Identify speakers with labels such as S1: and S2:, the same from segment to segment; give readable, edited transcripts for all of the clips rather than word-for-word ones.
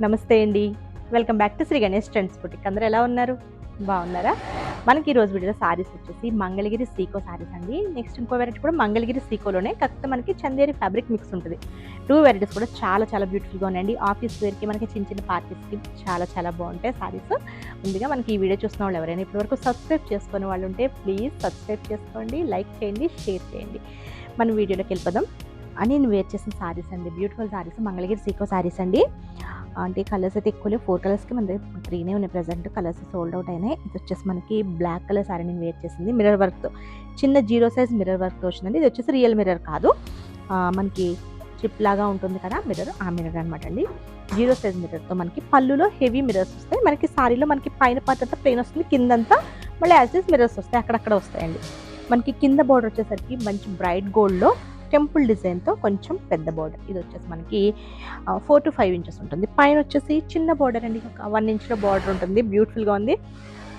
S1: నమస్తే అండి. Welcome back to Shri Ganesh Trends Boutique. అందరూ ఎలా ఉన్నారు? బాగున్నారా? మనకి ఈ రోజు వీడియోలో సారీస్ వచ్చేసి మంగళగిరి సీకో సారీస్ అండి. నెక్స్ట్ ఇంకో వెరైటీ కూడా మంగళగిరి సీకోలోనే, కాకపోతే మనకి చందేరి ఫ్యాబ్రిక్ మిక్స్ ఉంటుంది. 2 వెరైటీస్ కూడా చాలా చాలా బ్యూటిఫుల్గా ఉన్నాయండి. ఆఫీస్ వేర్కి, మనకి చిన్న చిన్న పార్టీస్కి చాలా చాలా బాగుంటాయి సారీస్. ముందుగా మనకి ఈ వీడియో చూసిన వాళ్ళు ఎవరైనా ఇప్పటివరకు సబ్స్క్రైబ్ చేసుకునే వాళ్ళు ఉంటే ప్లీజ్ సబ్స్క్రైబ్ చేసుకోండి, లైక్ చేయండి, షేర్ చేయండి. మనం వీడియోలోకి వెళ్ళిపోదాం. నేను వేర్ చేసిన సారీస్ అండి, బ్యూటిఫుల్ సారీస్, మంగళగిరి సీకో సారీస్ అండి. అంటే కలర్స్ అయితే ఎక్కువ 4 కలర్స్కి మన దగ్గర 3నే ఉన్నాయి. ప్రజెంట్ కలర్స్ సోల్డ్ అవుట్ అయినాయి. ఇది వచ్చేసి మనకి బ్లాక్ కలర్ సారీ నేను వేర్ చేసింది, మిర్రర్ వర్క్తో, చిన్న 0 సైజ్ మిర్రర్ వర్క్తో వచ్చిందండి. ఇది వచ్చేసి రియల్ మిర్రర్ కాదు, మనకి చిప్ లాగా ఉంటుంది కదా మిర్రర్, ఆ మిర్రర్ అనమాట అండి. 0 సైజ్ మిర్రర్తో మనకి పళ్ళులో హెవీ మిర్రర్స్ వస్తాయి. మనకి సారీలో మనకి పైన పార్ట్ అంతా ప్లెయిన్ వస్తుంది, కిందంతా మళ్ళీ యాజ్ ఇస్ మిర్రర్స్ వస్తాయి, అక్కడక్కడ వస్తాయండి. మనకి కింద బోర్డర్ వచ్చేసరికి మంచి బ్రైట్ గోల్డ్లో టెంపుల్ డిజైన్తో కొంచెం పెద్ద బోర్డర్. ఇది వచ్చేసి మనకి 4 to 5 ఇంచెస్ ఉంటుంది. పైన వచ్చేసి చిన్న బోర్డర్ అండి, 1 ఇంచ్లో బోర్డర్ ఉంటుంది. బ్యూటిఫుల్గా ఉంది.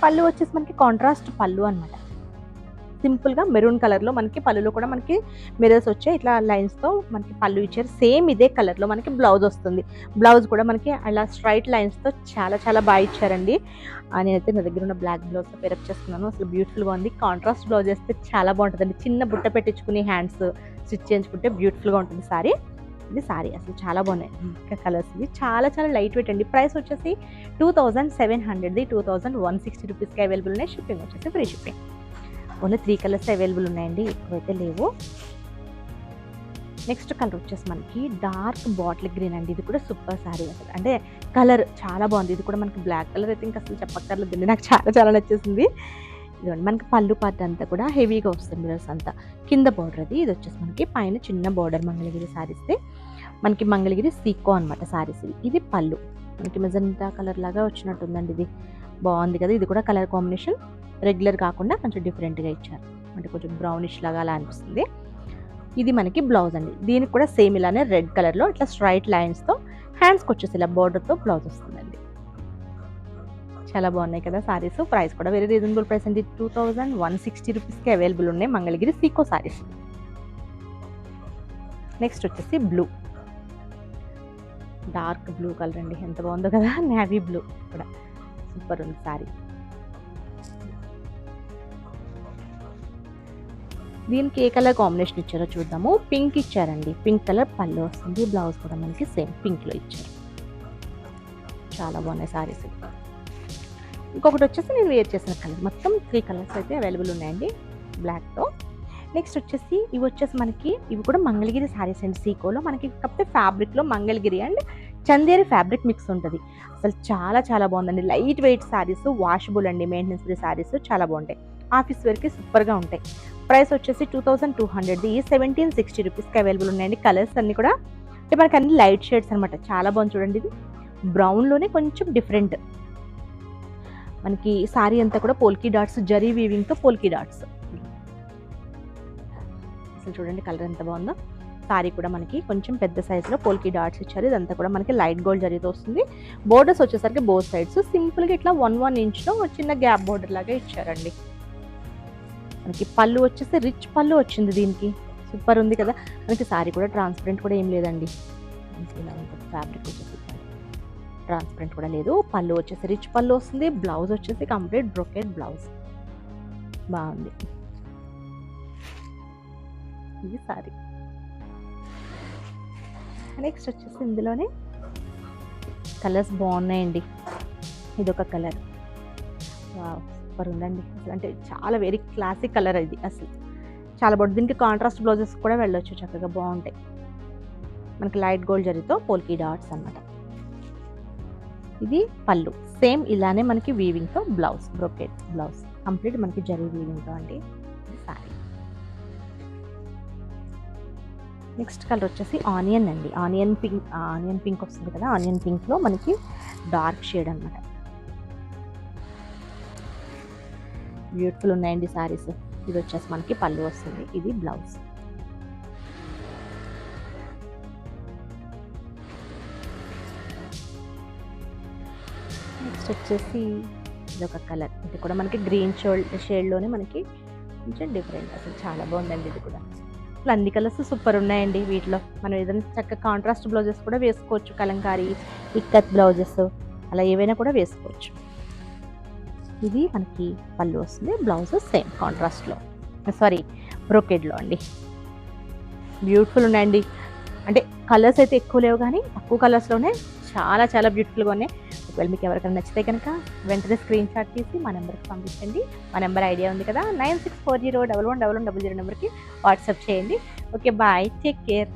S1: పళ్ళు వచ్చేసి మనకి కాంట్రాస్ట్ పళ్ళు అనమాట. సింపుల్గా మెరూన్ కలర్లో మనకి పళ్ళులో కూడా మనకి మిరర్స్ వచ్చాయి. ఇట్లా లైన్స్తో మనకి పళ్ళు ఇచ్చారు. సేమ్ ఇదే కలర్లో మనకి బ్లౌజ్ వస్తుంది. బ్లౌజ్ కూడా మనకి అలా స్ట్రైట్ లైన్స్తో చాలా చాలా బాగా ఇచ్చారండి. నేనైతే నా దగ్గర ఉన్న బ్లాక్ బ్లౌజ్ పేరప్ చేసుకున్నాను. అసలు బ్యూటిఫుల్గా ఉంది. కాంట్రాస్ట్ బ్లౌజ్ వేస్తే చాలా బాగుంటుందండి. చిన్న బుట్ట పెట్టించుకుని హ్యాండ్స్ స్టిచ్ చేయించుకుంటే బ్యూటిఫుల్గా ఉంటుంది సారీ. ఇది సారీ అసలు చాలా బాగున్నాయి. ఇంకా కలర్స్ ఇవి చాలా చాలా లైట్ వెయిట్ అండి. ప్రైస్ వచ్చేసి 2700, 2160 రూపీస్కి అవైలబుల్ ఉన్నాయి. షిప్పింగ్ వచ్చేసి free shipping. Only 3 colours available ఉన్నాయండి, ఎక్కువైతే లేవు. నెక్స్ట్ కలర్ వచ్చేసి మనకి డార్క్ బాటిల్ గ్రీన్ అండి. ఇది కూడా సూపర్ సారీ అసలు, అంటే కలర్ చాలా బాగుంది. ఇది కూడా మనకి బ్లాక్ కలర్ అయితే ఇంకా అసలు చెప్పక్కర్లేదండి, నాకు చాలా చాలా నచ్చేసింది. ఇదిగోండి మనకి పళ్ళు పార్ట్ అంతా కూడా హెవీగా వస్తుంది, మిరర్స్ అంతా. కింద బార్డర్ అది, ఇది వచ్చేసి మనకి పైన చిన్న బార్డర్. మంగళగిరి సారీస్ మనకి మంగళగిరి సీకో అనమాట సారీస్. ఇది పళ్ళు మనకి మెజంతా కలర్ లాగా వచ్చినట్టుందండి. ఇది బాగుంది కదా. ఇది కూడా కలర్ కాంబినేషన్ రెగ్యులర్ కాకుండా కొంచెం డిఫరెంట్గా ఇచ్చారు, అంటే కొంచెం బ్రౌనిష్ లాగా అలా అనిపిస్తుంది. ఇది మనకి బ్లౌజ్ అండి. దీనికి కూడా సేమ్ ఇలానే రెడ్ కలర్లో ఇట్లా స్ట్రైట్ లైన్స్తో హ్యాండ్స్కి వచ్చేసి ఇలా బార్డర్తో బ్లౌజ్ వస్తుందండి. చాలా బాగున్నాయి కదా సారీస్. ప్రైస్ కూడా వెరీ రీజనబుల్ ప్రైస్ అండి. 2160 రూపీస్కి అవైలబుల్ ఉన్నాయి మంగళగిరి సీకో సారీస్. నెక్స్ట్ వచ్చేసి బ్లూ, డార్క్ బ్లూ కలర్ అండి, ఎంత బాగుందో కదా. నేవీ బ్లూ కూడా సూపర్ ఉంది సారీ. దీనికి ఏ కలర్ కాంబినేషన్ ఇచ్చారో చూద్దాము. పింక్ ఇచ్చారండి, పింక్ కలర్ పళ్ళు వస్తుంది. బ్లౌజ్ కూడా మనకి సేమ్ పింక్లో ఇచ్చారు. చాలా బాగున్నాయి సారీస్. ఇంకొకటి వచ్చేసి నేను వేర్ చేసిన కలర్. మొత్తం 3 కలర్స్ అయితే అవైలబుల్ ఉన్నాయండి బ్లాక్తో. నెక్స్ట్ వచ్చేసి ఇవి వచ్చేసి మనకి ఇవి కూడా మంగళగిరి సారీస్ అండి సీకోలో. మనకి కాకపోతే ఫ్యాబ్రిక్లో Mangalagiri and Chanderi fabric mix ఉంటుంది. అసలు చాలా చాలా బాగుందండి. లైట్ వెయిట్ సారీస్, వాషబుల్ అండి, మెయింటెనెన్స్ ఫ్రీ సారీస్ చాలా బాగుంటాయి. ఆఫీస్ వేర్కి సూపర్గా ఉంటాయి. ప్రైస్ వచ్చేసి 2200, 1760 రూపీస్కి అవైలబుల్ ఉన్నాయండి. కలర్స్ అన్నీ కూడా అంటే మనకి అన్ని లైట్ షేడ్స్ అనమాట. చాలా బాగుంది చూడండి. ఇది బ్రౌన్లోనే కొంచెం డిఫరెంట్. మనకి సారీ అంతా కూడా పోల్కీ డాట్స్, జరీ వీవింగ్తో పోల్కీ డాట్స్. అసలు చూడండి కలర్ ఎంత బాగుందో. సారీ కూడా మనకి కొంచెం పెద్ద సైజులో పోల్కీ డాట్స్ ఇచ్చారు. ఇదంతా కూడా మనకి లైట్ గోల్డ్ జరీతో వస్తుంది. బోర్డర్స్ వచ్చేసరికి బోత్ సైడ్స్ సింపుల్గా ఇట్లా 1 ఇంచ్లో చిన్న గ్యాప్ బోర్డర్ లాగా ఇచ్చారండి. మనకి పళ్ళు వచ్చేసి రిచ్ పళ్ళు వచ్చింది. దీనికి సూపర్ ఉంది కదా. మనకి సారీ కూడా ట్రాన్స్పరెంట్ కూడా ఏం లేదండి. ఫ్యాబ్రిక్ వచ్చేసి ట్రాన్స్పరెంట్ కూడా లేదు. పళ్ళు వచ్చేసి రిచ్ పళ్ళు వస్తుంది. బ్లౌజ్ వచ్చేసి కంప్లీట్ బ్రొకెట్ బ్లౌజ్. బాగుంది ఇది సారీ. నెక్స్ట్ వచ్చేసి ఇందులోనే కలర్స్ బాగున్నాయండి. ఇదొక కలర్, సూపర్ ఉందండి అసలు, అంటే చాలా వెరీ క్లాసిక్ కలర్ ఇది. అసలు చాలా బాగుంది. దీనికి కాంట్రాస్ట్ బ్లౌజెస్ కూడా వెళ్ళొచ్చు, చక్కగా బాగుంటాయి. మనకి లైట్ గోల్డ్ జరీతో పోల్కీ డాట్స్ అన్నమాట. ఇది పళ్ళు సేమ్ ఇలానే మనకి వీవింగ్తో బ్లౌజ్, బ్రొకెట్ బ్లౌజ్ కంప్లీట్ మనకి జరీ వీవింగ్తో అండి. ఇది సారీ. నెక్స్ట్ కలర్ వచ్చేసి ఆనియన్ అండి. ఆనియన్ పింక్ వస్తుంది కదా. ఆనియన్ పింక్లో మనకి డార్క్ షేడ్ అనమాట. బ్యూటిఫుల్ ఉన్నాయండి సారీస్. ఇది వచ్చేసి మనకి పళ్ళు వస్తుంది. ఇది బ్లౌజ్. నెక్స్ట్ వచ్చేసి ఇదొక కలర్. ఇది కూడా మనకి గ్రీన్ షేడ్లోనే మనకి కొంచెం డిఫరెంట్. అసలు చాలా బాగుందండి. ఇది కూడా అసలు అన్ని కలర్స్ సూపర్ ఉన్నాయండి వీటిలో. మనం ఏదైనా చక్కగా కాంట్రాస్ట్ బ్లౌజెస్ కూడా వేసుకోవచ్చు, కలంకారీ ఇక్కత్ బ్లౌజెస్ అలా ఏవైనా కూడా వేసుకోవచ్చు. ఇది మనకి పళ్ళు వస్తుంది, బ్లౌజ్ సేమ్ కాంట్రాస్ట్లో, సారీ బ్రోకెడ్లో అండి. బ్యూటిఫుల్ ఉన్నాయండి. అంటే కలర్స్ అయితే ఎక్కువ లేవు కానీ తక్కువ కలర్స్లోనే చాలా చాలా బ్యూటిఫుల్గా ఉన్నాయి. ఒకవేళ మీకు ఎవరికైనా నచ్చితే కనుక వెంటనే స్క్రీన్ షాట్ తీసి మా నెంబర్కి పంపించండి. మా నెంబర్ ఐడియా ఉంది కదా, 9640111100 నెంబర్కి వాట్సాప్ చేయండి. Okay, bye, take care.